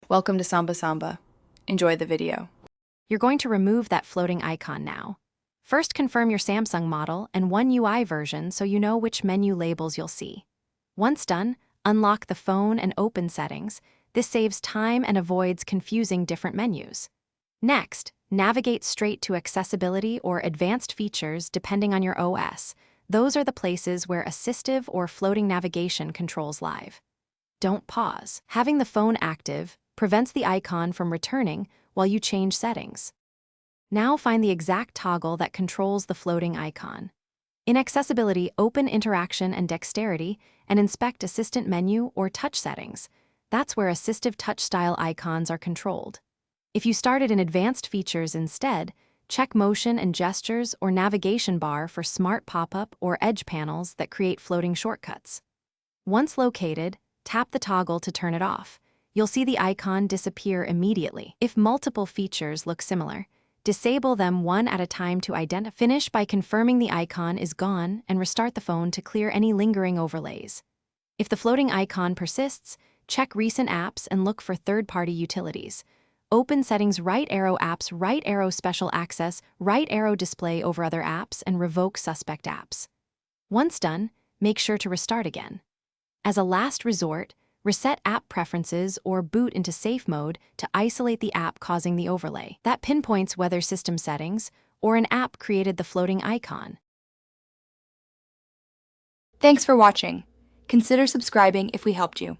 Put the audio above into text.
Welcome to Samba Samba. Enjoy the video. You're going to remove that floating icon now. First, confirm your Samsung model and One UI version so you know which menu labels you'll see. Once done, unlock the phone and open settings. This saves time and avoids confusing different menus. Next, navigate straight to accessibility or advanced features depending on your OS. Those are the places where assistive or floating navigation controls live. Don't pause. Having the phone active prevents the icon from returning while you change settings. Now find the exact toggle that controls the floating icon. In Accessibility, open Interaction and Dexterity and inspect Assistant Menu or Touch Settings. That's where assistive touch-style icons are controlled. If you started in Advanced Features instead, check Motion and Gestures or Navigation Bar for smart pop-up or edge panels that create floating shortcuts. Once located, tap the toggle to turn it off. You'll see the icon disappear immediately. If multiple features look similar, disable them one at a time to identify. Finish by confirming the icon is gone and restart the phone to clear any lingering overlays. If the floating icon persists, check Recent Apps and look for third-party utilities. Open Settings, right arrow Apps, right arrow Special Access, right arrow Display over other apps, and revoke suspect apps. Once done, make sure to restart again. As a last resort, reset app preferences or boot into safe mode to isolate the app causing the overlay. That pinpoints whether system settings or an app created the floating icon. Thanks for watching. Consider subscribing if we helped you.